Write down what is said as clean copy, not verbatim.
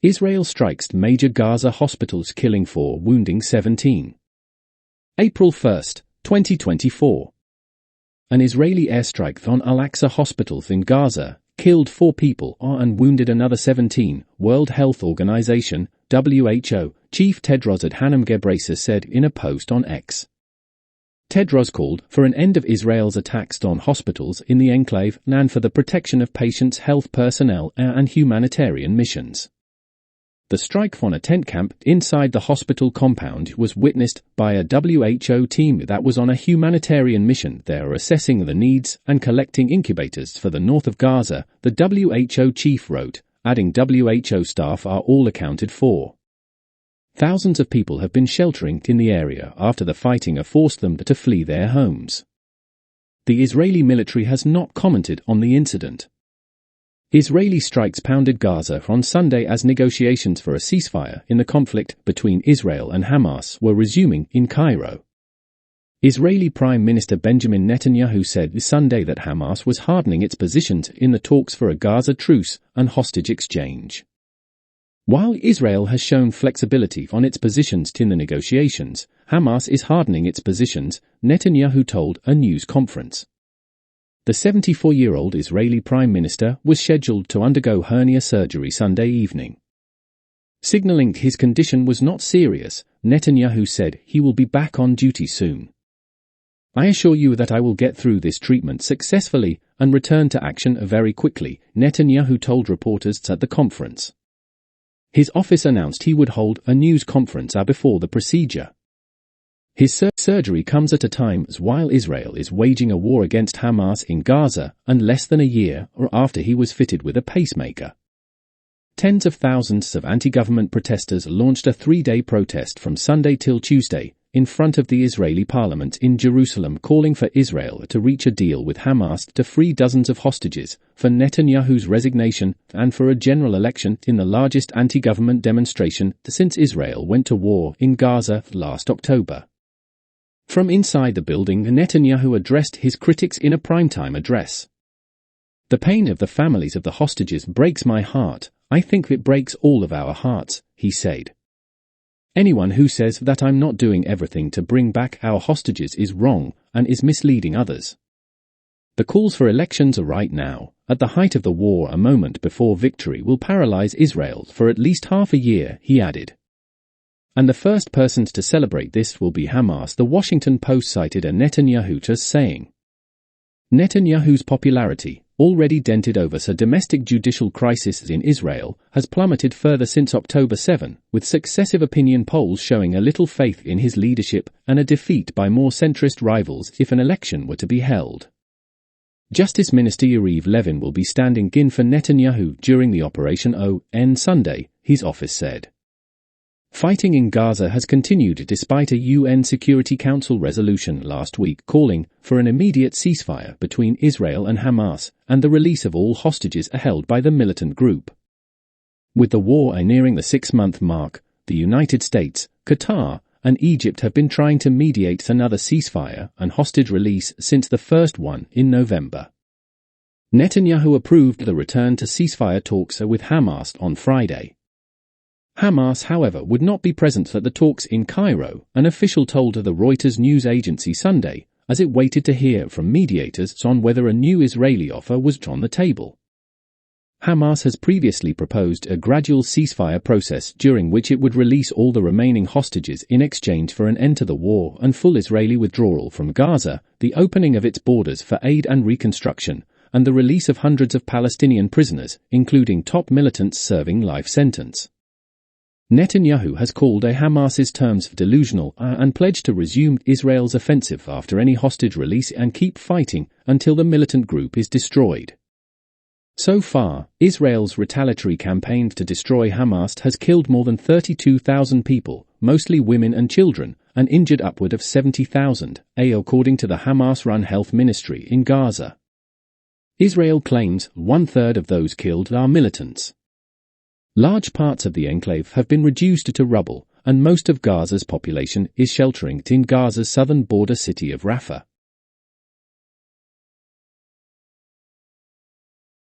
Israel strikes major Gaza hospitals, killing 4, wounding 17. April 1, 2024. An Israeli airstrike on Al-Aqsa hospitals in Gaza killed 4 people and wounded another 17, World Health Organization, WHO, Chief Tedros Adhanom Ghebreyesus said in a post on X. Tedros called for an end of Israel's attacks on hospitals in the enclave and for the protection of patients, health personnel, and humanitarian missions. The strike on a tent camp inside the hospital compound was witnessed by a WHO team that was on a humanitarian mission. They are assessing the needs and collecting incubators for the north of Gaza, the WHO chief wrote, adding WHO staff are all accounted for. Thousands of people have been sheltering in the area after the fighting have forced them to flee their homes. The Israeli military has not commented on the incident. Israeli strikes pounded Gaza on Sunday as negotiations for a ceasefire in the conflict between Israel and Hamas were resuming in Cairo. Israeli Prime Minister Benjamin Netanyahu said this Sunday that Hamas was hardening its positions in the talks for a Gaza truce and hostage exchange. While Israel has shown flexibility on its positions in the negotiations, Hamas is hardening its positions, Netanyahu told a news conference. The 74-year-old Israeli Prime Minister was scheduled to undergo hernia surgery Sunday evening. Signaling his condition was not serious, Netanyahu said he will be back on duty soon. I assure you that I will get through this treatment successfully and return to action very quickly, Netanyahu told reporters at the conference. His office announced he would hold a news conference before the procedure. His surgery comes at a time while Israel is waging a war against Hamas in Gaza and less than a year after he was fitted with a pacemaker. Tens of thousands of anti-government protesters launched a 3-day protest from Sunday till Tuesday in front of the Israeli parliament in Jerusalem, calling for Israel to reach a deal with Hamas to free dozens of hostages, for Netanyahu's resignation, and for a general election in the largest anti-government demonstration since Israel went to war in Gaza last October. From inside the building, Netanyahu addressed his critics in a primetime address. The pain of the families of the hostages breaks my heart. I think it breaks all of our hearts, he said. Anyone who says that I'm not doing everything to bring back our hostages is wrong and is misleading others. The calls for elections right now, at the height of the war, a moment before victory, will paralyze Israel for at least half a year, he added. And the first persons to celebrate this will be Hamas, the Washington Post cited a Netanyahu just saying. Netanyahu's popularity, already dented over a domestic judicial crisis in Israel, has plummeted further since October 7, with successive opinion polls showing a little faith in his leadership and a defeat by more centrist rivals if an election were to be held. Justice Minister Yariv Levin will be standing in for Netanyahu during the Operation On Sunday, his office said. Fighting in Gaza has continued despite a UN Security Council resolution last week calling for an immediate ceasefire between Israel and Hamas and the release of all hostages held by the militant group. With the war nearing the 6-month mark, the United States, Qatar, and Egypt have been trying to mediate another ceasefire and hostage release since the first one in November. Netanyahu approved the return to ceasefire talks with Hamas on Friday. Hamas, however, would not be present at the talks in Cairo, an official told the Reuters news agency Sunday, as it waited to hear from mediators on whether a new Israeli offer was on the table. Hamas has previously proposed a gradual ceasefire process during which it would release all the remaining hostages in exchange for an end to the war and full Israeli withdrawal from Gaza, the opening of its borders for aid and reconstruction, and the release of hundreds of Palestinian prisoners, including top militants serving life sentence. Netanyahu has called Hamas's terms delusional and pledged to resume Israel's offensive after any hostage release and keep fighting until the militant group is destroyed. So far, Israel's retaliatory campaign to destroy Hamas has killed more than 32,000 people, mostly women and children, and injured upward of 70,000, according to the Hamas-run health ministry in Gaza. Israel claims 1/3 of those killed are militants. Large parts of the enclave have been reduced to rubble, and most of Gaza's population is sheltering in Gaza's southern border city of Rafah.